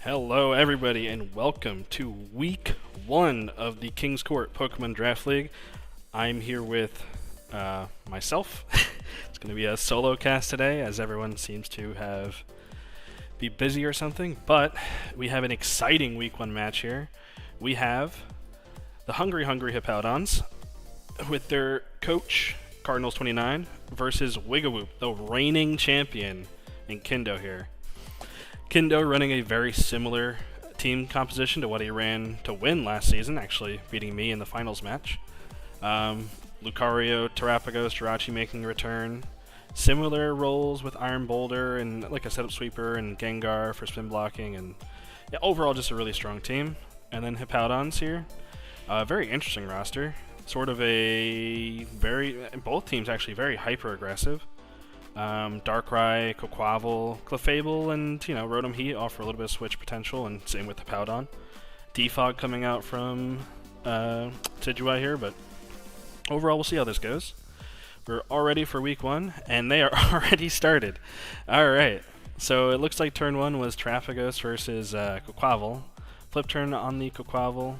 Hello, everybody, and welcome to Week 1 of the King's Court Pokemon Draft League. I'm here with myself. It's going to be a solo cast today, as everyone seems to be busy or something, but we have an exciting Week 1 match here. We have the Hungry Hungry Hippowdons with their coach, Cardinals29, versus Wigawoop, the reigning champion, in Kindo here. Kindo running a very similar team composition to what he ran to win last season, actually beating me in the finals match. Lucario, Terrapagos, Jirachi making a return. Similar roles with Iron Boulder and like a setup sweeper and Gengar for spin blocking, and yeah, overall just a really strong team. And then Hippowdons here. Very interesting roster. Sort of both teams actually very hyper aggressive. Darkrai, Quaquaval, Clefable, and Rotom Heat offer a little bit of switch potential, and same with the Hippowdon. Defog coming out from Tidgewai here, but overall we'll see how this goes. We're all ready for Week 1, and they are already started. Alright, so it looks like turn 1 was Terrapagos versus Quaquaval. Flip turn on the Quaquaval,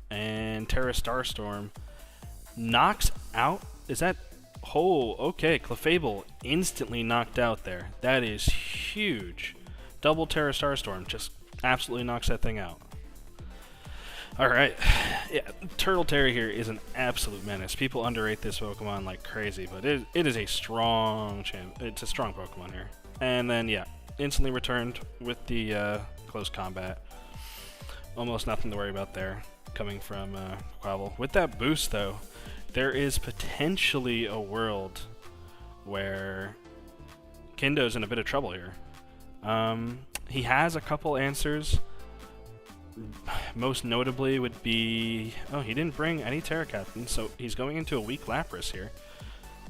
and Terra Starstorm knocks out. Is that... Oh, okay, Clefable instantly knocked out there. That is huge. Double Terra Starstorm just absolutely knocks that thing out. Alright, yeah, Turtle Terry here is an absolute menace. People underrate this Pokemon like crazy, but it is a strong it's a strong Pokemon here. And then, yeah, instantly returned with the close combat. Almost nothing to worry about there coming from Quaquaval. With that boost, though, there is potentially a world where Kindo's in a bit of trouble here. He has a couple answers. Most notably would be... Oh, he didn't bring any Terra Captain, so he's going into a weak Lapras here.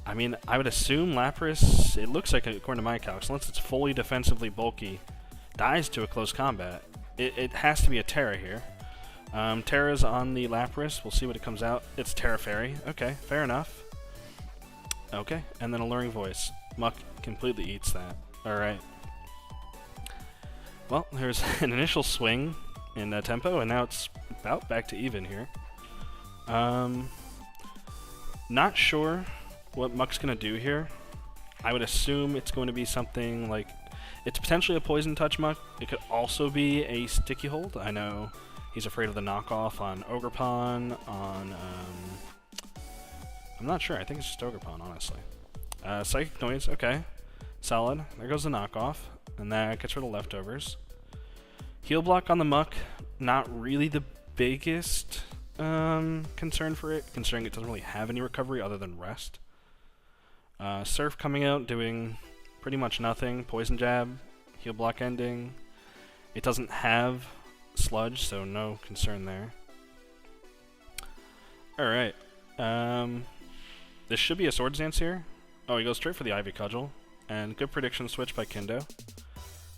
I mean, I would assume Lapras, it looks like, according to my calcs, unless it's fully defensively bulky, dies to a close combat. It has to be a Terra here. Terra's on the Lapras. We'll see what it comes out. It's Terra Fairy. Okay, fair enough. Okay, and then Alluring Voice. Muck completely eats that. Alright. Well, there's an initial swing in tempo, and now it's about back to even here. Not sure what Muck's going to do here. I would assume it's going to be something like... It's potentially a Poison Touch Muck. It could also be a Sticky Hold. I know... He's afraid of the knockoff on Ogerpon, on, I'm not sure, I think it's just Ogerpon, honestly. Psychic Noise, okay. Solid. There goes the knockoff, and that gets rid of leftovers. Heal Block on the Muck, not really the biggest concern for it, considering it doesn't really have any recovery other than rest. Surf coming out, doing pretty much nothing. Poison Jab, Heal Block ending. It doesn't have Sludge, so no concern there. Alright. This should be a Swords Dance here. Oh, he goes straight for the Ivy Cudgel. And good prediction switch by Kindo.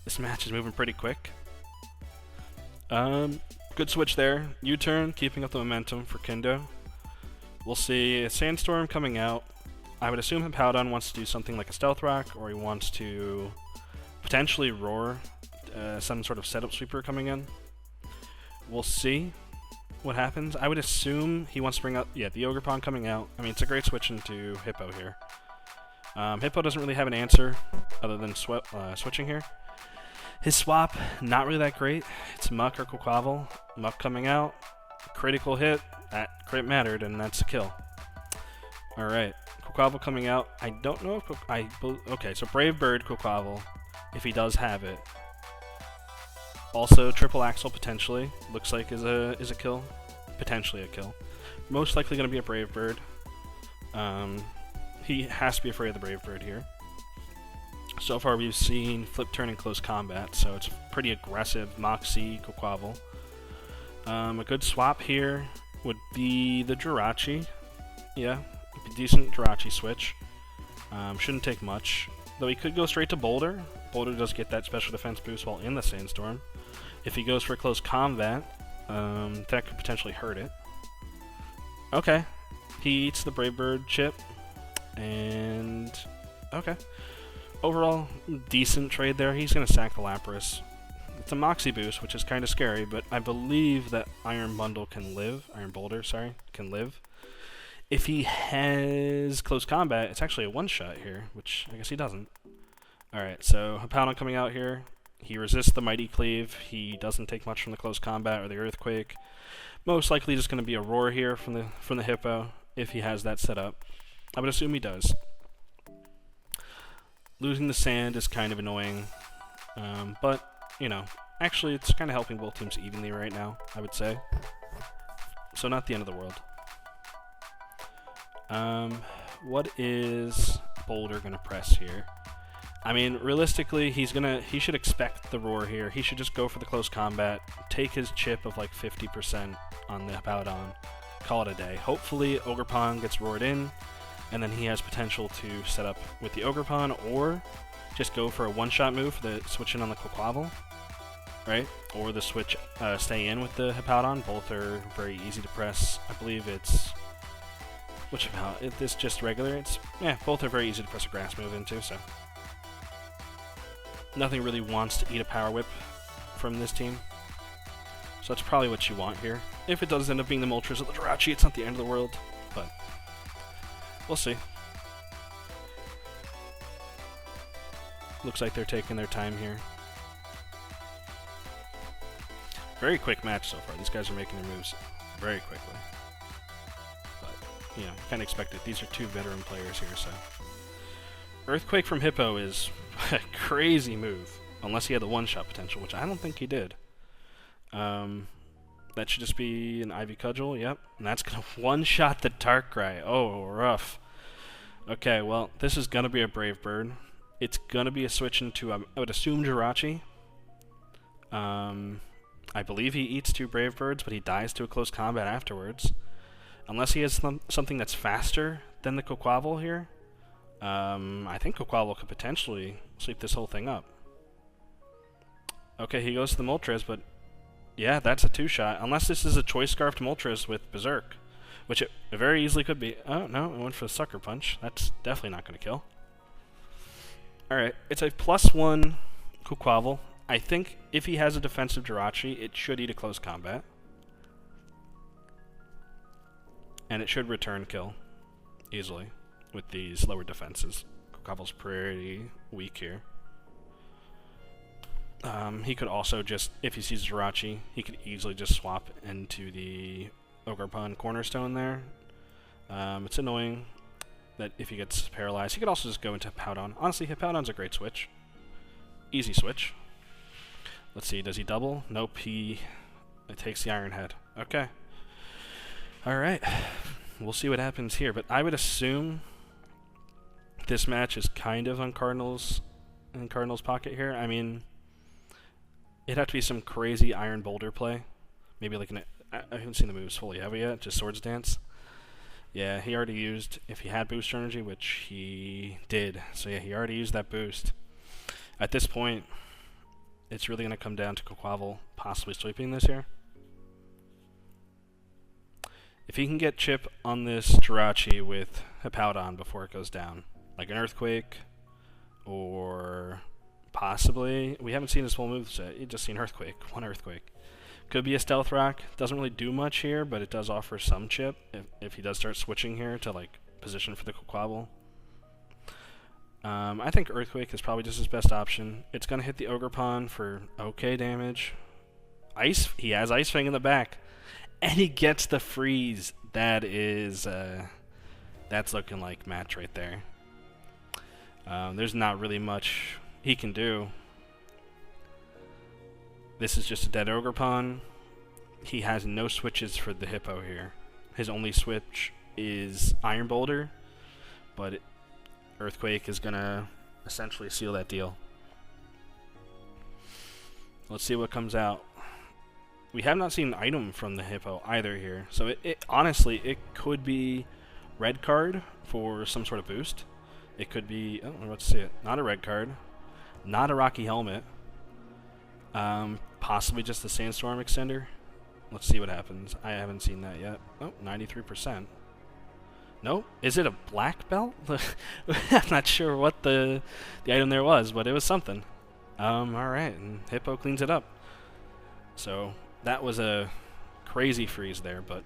This match is moving pretty quick. Good switch there. U-turn, keeping up the momentum for Kindo. We'll see a Sandstorm coming out. I would assume Hippowdon wants to do something like a Stealth Rock, or he wants to potentially Roar, some sort of setup sweeper coming in. We'll see what happens. I would assume he wants to bring up, the Ogerpon coming out. I mean, it's a great switch into Hippo here. Hippo doesn't really have an answer other than switching here. His swap, not really that great. It's Muck or Quaquaval. Muck coming out. Critical hit. That crit mattered, and that's a kill. Alright. Quaquaval coming out. I don't know if... Okay, so Brave Bird Quaquaval, if he does have it. Also, Triple Axle potentially looks like is a kill, potentially a kill. Most likely going to be a Brave Bird. He has to be afraid of the Brave Bird here. So far, we've seen Flip Turn in close combat, so it's pretty aggressive. Moxie, Quaquaval. A good swap here would be the Jirachi. Yeah, decent Jirachi switch. Shouldn't take much. Though he could go straight to Boulder. Boulder does get that special defense boost while in the Sandstorm. If he goes for close combat, that could potentially hurt it. Okay. He eats the Brave Bird chip. And... okay. Overall, decent trade there. He's going to sack the Lapras. It's a Moxie boost, which is kind of scary, but I believe that Iron Boulder, can live. If he has close combat, it's actually a one-shot here, which I guess he doesn't. Alright, so Hippowdon coming out here. He resists the Mighty Cleave. He doesn't take much from the close combat or the Earthquake. Most likely just going to be a Roar here from the Hippo, if he has that set up. I would assume he does. Losing the sand is kind of annoying, but, you know, actually it's kind of helping both teams evenly right now, I would say. So not the end of the world. What is Boulder going to press here? I mean, realistically, he should expect the Roar here. He should just go for the close combat, take his chip of like 50% on the Hippowdon, call it a day. Hopefully, Ogerpon gets roared in, and then he has potential to set up with the Ogerpon, or just go for a one-shot move for the switch in on the Quaquaval, right? Or the switch stay in with the Hippowdon. Both are very easy to press. I believe it's... Which Hippowdon? Is this just regular? Yeah, both are very easy to press a grass move into, so... Nothing really wants to eat a Power Whip from this team. So that's probably what you want here. If it does end up being the Moltres or the Jirachi, it's not the end of the world, but we'll see. Looks like they're taking their time here. Very quick match so far. These guys are making their moves very quickly. But, you know, kind of expect it. These are two veteran players here, so... Earthquake from Hippo is a crazy move, unless he had the one-shot potential, which I don't think he did. That should just be an Ivy Cudgel, yep. And that's going to one-shot the Darkrai. Oh, rough. Okay, well, this is going to be a Brave Bird. It's going to be a switch into, I would assume, Jirachi. I believe he eats two Brave Birds, but he dies to a close combat afterwards. Unless he has something that's faster than the Quaquaval here. I think Quaquaval could potentially sweep this whole thing up. Okay, he goes to the Moltres, but yeah, that's a two-shot. Unless this is a Choice Scarfed Moltres with Berserk, which it very easily could be. Oh, no, it went for the Sucker Punch. That's definitely not going to kill. Alright, it's a +1 Quaquaval. I think if he has a defensive Jirachi, it should eat a close combat. And it should return kill easily with these lower defenses. Quaquaval's pretty weak here. He could also just, if he sees Jirachi, he could easily just swap into the Ogerpon Cornerstone there. It's annoying that if he gets paralyzed, he could also just go into Hippowdon. Honestly, Hippowdon's a great switch. Easy switch. Let's see, does he double? Nope, it takes the Iron Head. Okay. Alright. We'll see what happens here, but I would assume this match is kind of on Cardinals' pocket here. I mean, it'd have to be some crazy Iron Boulder play. Maybe like I haven't seen the moves fully, have we yet? Just Swords Dance? Yeah, he already used, if he had booster energy, which he did. So yeah, he already used that boost. At this point, it's really going to come down to Quaquaval possibly sweeping this here. If he can get chip on this Jirachi with Hippowdon before it goes down, like an Earthquake, or possibly, we haven't seen his full moveset, you've just seen Earthquake, one Earthquake. Could be a Stealth Rock, doesn't really do much here, but it does offer some chip if he does start switching here to like position for the Quaquaval. I think Earthquake is probably just his best option. It's going to hit the Ogerpon for okay damage. He has Ice Fang in the back. And he gets the freeze. That is, that's looking like match right there. There's not really much he can do. This is just a dead Ogerpon. He has no switches for the Hippo here. His only switch is Iron Boulder, but Earthquake is going to essentially seal that deal. Let's see what comes out. We have not seen an item from the Hippo either here, so honestly, it could be red card for some sort of boost. It could be, I don't know what to see it, not a red card, not a Rocky Helmet, possibly just the Sandstorm Extender. Let's see what happens. I haven't seen that yet. Oh, 93%. No, is it a black belt? I'm not sure what the item there was, but it was something. Alright, and Hippo cleans it up. So, that was a crazy freeze there, but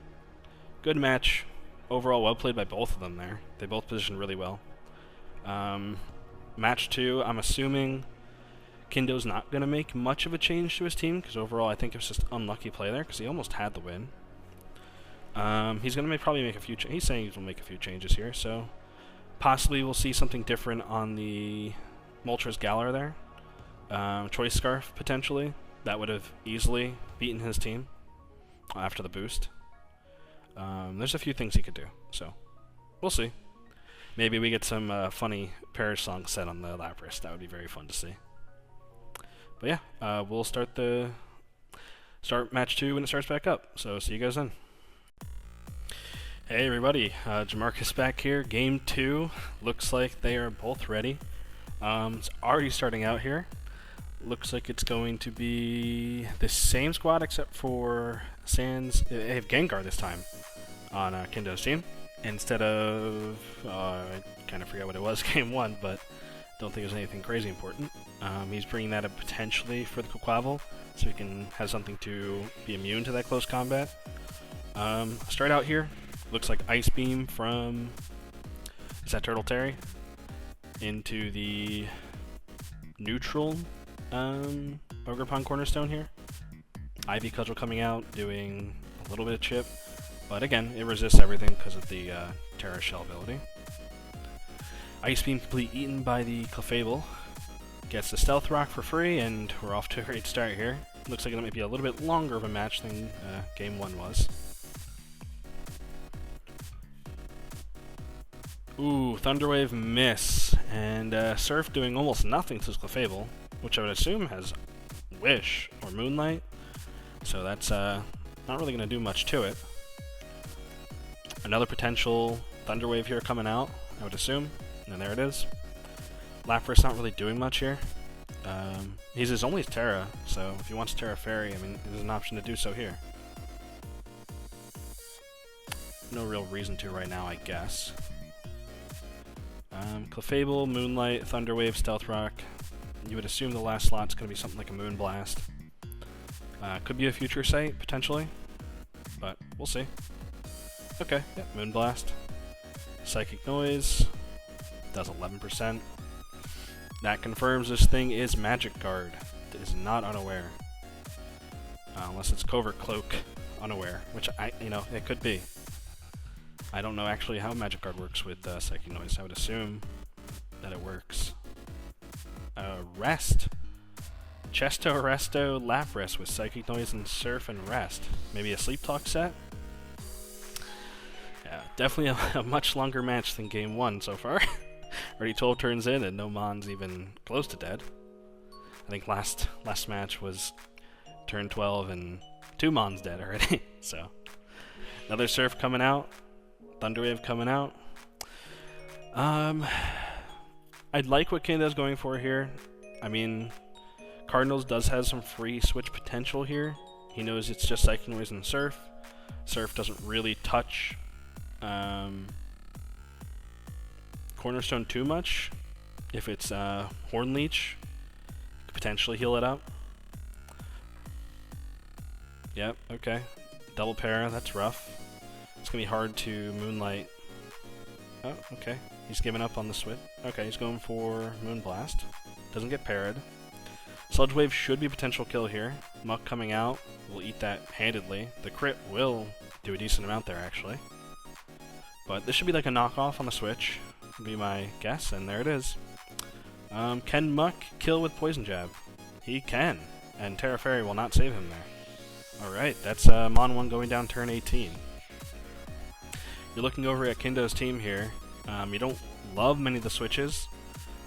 good match. Overall, well played by both of them there. They both positioned really well. Match 2, I'm assuming Kindo's not going to make much of a change to his team, because overall I think it was just unlucky play there, because he almost had the win. He's going to probably make a few he's saying he's going to make a few changes here, so possibly we'll see something different on the Moltres Galar there. Choice Scarf, potentially. That would have easily beaten his team after the boost. There's a few things he could do, so we'll see. Maybe we get some funny Parish songs set on the Lapras. That would be very fun to see. But yeah, we'll start match 2 when it starts back up. So see you guys then. Hey everybody, Jamaarkques back here. Game 2. Looks like they are both ready. It's already starting out here. Looks like it's going to be the same squad except for Sans. They have Gengar this time on Kindo's team instead of I kind of forgot what it was game 1, but don't think it was anything crazy important. He's bringing that up potentially for the Quaquaval, so he can have something to be immune to that close combat. Start out here. Looks like Ice Beam from, is that Turtle Terry? Into the neutral Ogre Pond Cornerstone here. Ivy Cudgel coming out, doing a little bit of chip, but again, it resists everything because of the Terra Shell ability. Ice Beam complete eaten by the Clefable. Gets the Stealth Rock for free, and we're off to a great start here. Looks like it might be a little bit longer of a match than game 1 was. Ooh, Thunderwave miss, and Surf doing almost nothing to his Clefable, which I would assume has Wish or Moonlight, so that's not really going to do much to it. Another potential Thunderwave here coming out, I would assume, and there it is. Lapras not really doing much here. He's his only Terra, so if he wants Terra Fairy, I mean, there's an option to do so here. No real reason to right now, I guess. Clefable, Moonlight, Thunderwave, Stealth Rock. You would assume the last slot's going to be something like a Moonblast. Could be a Future Sight, potentially, but we'll see. Okay, yeah, Moonblast. Psychic Noise does 11%. That confirms this thing is Magic Guard. It is not Unaware. Unless it's Covert Cloak Unaware, which it could be. I don't know actually how Magic Guard works with Psychic Noise. I would assume that it works. Rest. Chesto, Resto, Lapras with Psychic Noise and Surf and Rest. Maybe a Sleep Talk set? Yeah, definitely a much longer match than game 1 so far. Already 12 turns in and no Mon's even close to dead. I think last match was turn 12 and 2 Mon's dead already. So, another Surf coming out. Thunderwave coming out. I'd like what Kindo's going for here. I mean, Cardinals does have some free switch potential here. He knows it's just Psychic Noise and Surf. Surf doesn't really touch Cornerstone too much. If it's Horn Leech, could potentially heal it up. Yep, okay. Double Para, that's rough. It's going to be hard to Moonlight. Oh, okay. He's giving up on the switch. Okay, he's going for Moonblast. Doesn't get parried. Sludge Wave should be a potential kill here. Muck coming out will eat that handedly. The crit will do a decent amount there, actually. But this should be like a knockoff on the switch, would be my guess, and there it is. Can Muck kill with Poison Jab? He can, and Terra Fairy will not save him there. Alright, that's Mon 1 going down turn 18. You're looking over at Kindo's team here. You don't love many of the switches.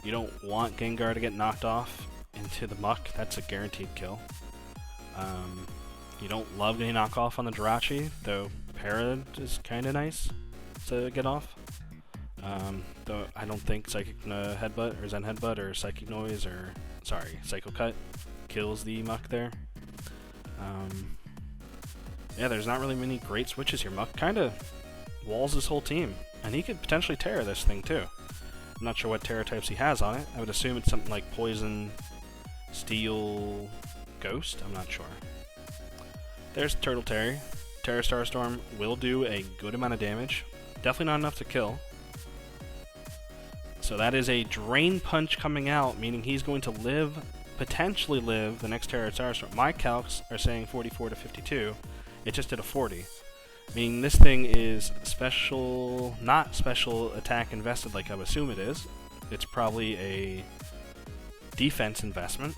You don't want Gengar to get knocked off into the Muck. That's a guaranteed kill. You don't love getting knocked off on the Jirachi, though Parad is kind of nice to get off. Though I don't think Psychic Headbutt or Zen Headbutt or Psychic Noise or, sorry, Psycho Cut kills the Muck there. Yeah, there's not really many great switches here. Muck kind of walls his whole team, and he could potentially Terra this thing too. I'm not sure what Terra types he has on it. I would assume it's something like Poison, Steel Ghost? I'm not sure. There's Turtle Terry. Terra Starstorm will do a good amount of damage. Definitely not enough to kill. So that is a Drain Punch coming out, meaning he's going to live, potentially live, the next Terra Starstorm. My calcs are saying 44 to 52. It just did a 40. Meaning this thing is special, not special attack invested like I would assume it is. It's probably a defense investment.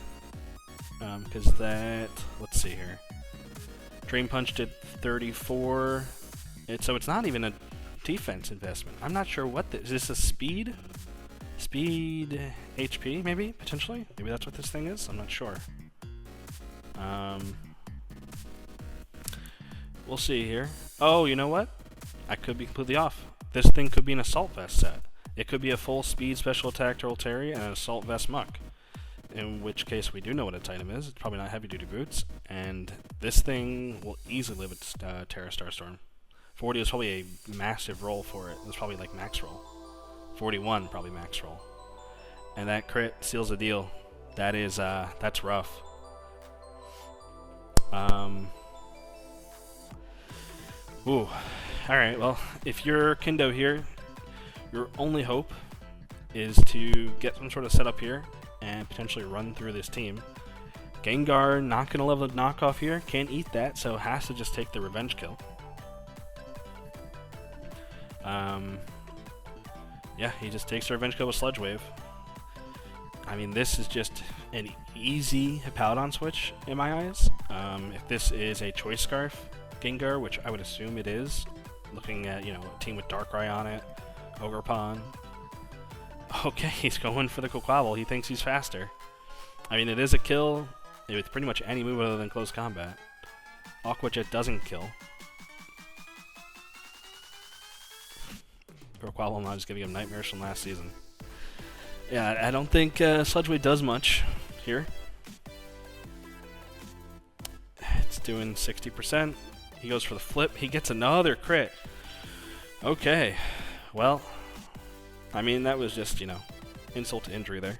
Because that, let's see here. Drain Punch did 34. So it's not even a defense investment. I'm not sure what this is. This a speed? Speed HP, maybe? Potentially? Maybe that's what this thing is? I'm not sure. We'll see here. Oh, you know what? I could be completely off. This thing could be an Assault Vest set. It could be a full speed special attack Turtle Terry and an Assault Vest Muck. In which case we do know what its item is. It's probably not heavy duty boots. And this thing will easily live at Terra Starstorm. 40 is probably a massive roll for it. It's probably like max roll. 41 probably max roll. And that crit seals the deal. That is, that's rough. Ooh. Alright, well, if you're Kindo here, your only hope is to get some sort of setup here and potentially run through this team. Gengar not going to level the knockoff here. Can't eat that, so has to just take the revenge kill. Yeah, he just takes the revenge kill with Sludge Wave. I mean, this is just an easy Hippowdon switch in my eyes. If this is a Choice Scarf Gengar, which I would assume it is, looking at, you know, a team with Darkrai on it, Ogerpon. Okay, he's going for the Quaquaval. He thinks he's faster. I mean, it is a kill with pretty much any move other than close combat. Aqua Jet doesn't kill. Quaquaval not just giving him nightmares from last season. Yeah, I don't think Sludge Wave does much here. It's doing 60%. He goes for the flip. He gets another crit. Okay. Well, I mean, that was just, you know, insult to injury there.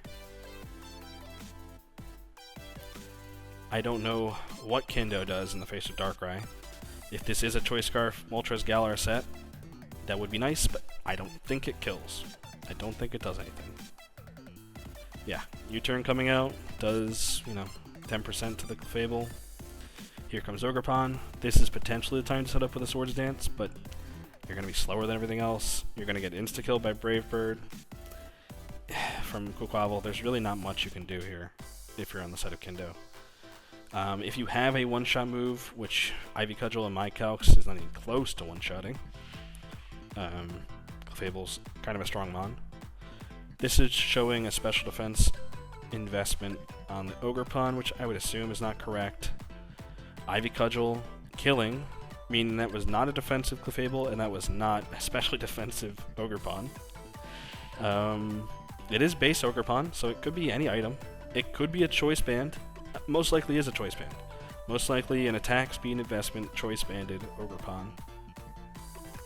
I don't know what Kindo does in the face of Darkrai. If this is a Choice Scarf Moltres Galar set, that would be nice, but I don't think it kills. I don't think it does anything. Yeah, U-turn coming out does, you know, 10% to the Clefable. Here comes Ogerpon. This is potentially the time to set up with a Swords Dance, but you're going to be slower than everything else. You're going to get insta-killed by Brave Bird. From Quaquaval, there's really not much you can do here if you're on the side of Kindo. If you have a one-shot move, which Ivy Cudgel in my calcs is not even close to one-shotting, Clefable's kind of a strong mon. This is showing a special defense investment on the Ogerpon, which I would assume is not correct. Ivy Cudgel killing, meaning that was not a defensive Clefable, and that was not a specially defensive Ogerpon. It is base Ogerpon, so it could be any item. It could be a choice band. Most likely is a choice band. Most likely an attack, speed, investment, choice banded Ogerpon.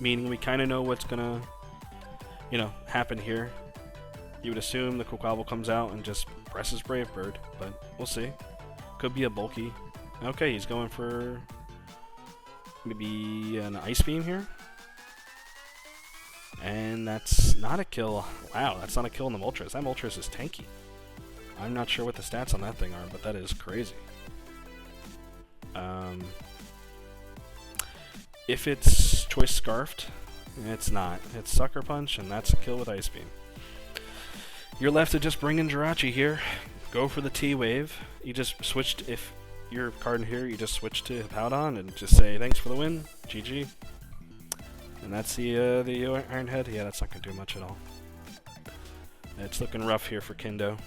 Meaning we kind of know what's gonna, you know, happen here. You would assume the Quaquaval comes out and just presses Brave Bird, but we'll see. Could be a bulky. Okay, he's going for maybe an Ice Beam here. And that's not a kill. Wow, that's not a kill in the Moltres. That Moltres is tanky. I'm not sure what the stats on that thing are, but that is crazy. If it's Choice Scarfed, it's not. It's Sucker Punch, and that's a kill with Ice Beam. You're left to just bring in Jirachi here. Go for the T-Wave. You just switched, if you're card in here, you just switch to Hippowdon and just say, thanks for the win, GG. And that's the Iron Head. Yeah, that's not going to do much at all. It's looking rough here for Kindo.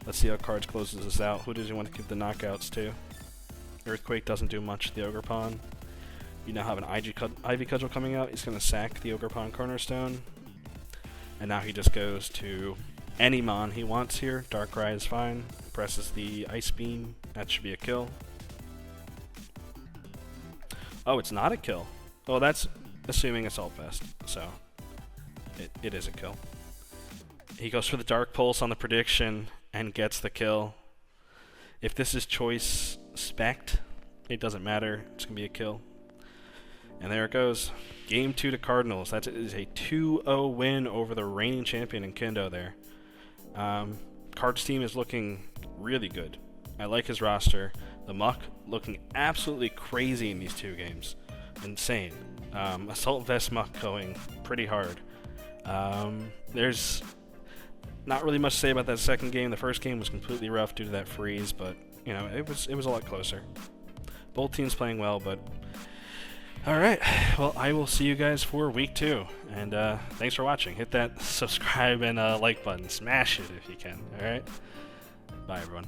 Let's see how cards closes this out. Who does he want to give the knockouts to? Earthquake doesn't do much to the Ogerpon. You now have an Ivy Cudgel coming out. He's going to sack the Ogerpon Cornerstone. And now he just goes to any mon he wants here. Darkrai is fine. Presses the Ice Beam. That should be a kill. Oh, it's not a kill. Well, that's assuming Assault Vest. So, it is a kill. He goes for the Dark Pulse on the prediction and gets the kill. If this is choice spect, it doesn't matter. It's going to be a kill. And there it goes. Game 2 to Cardinals. That is a 2-0 win over the reigning champion in Kindo there. Card's team is looking really good. I like his roster. The Muck looking absolutely crazy in these 2 games. Insane. Assault Vest Muck going pretty hard. There's not really much to say about that second game. The first game was completely rough due to that freeze, but you know, it was a lot closer. Both teams playing well, but alright, well, I will see you guys for week 2, and thanks for watching. Hit that subscribe and like button. Smash it if you can, alright? Bye, everyone.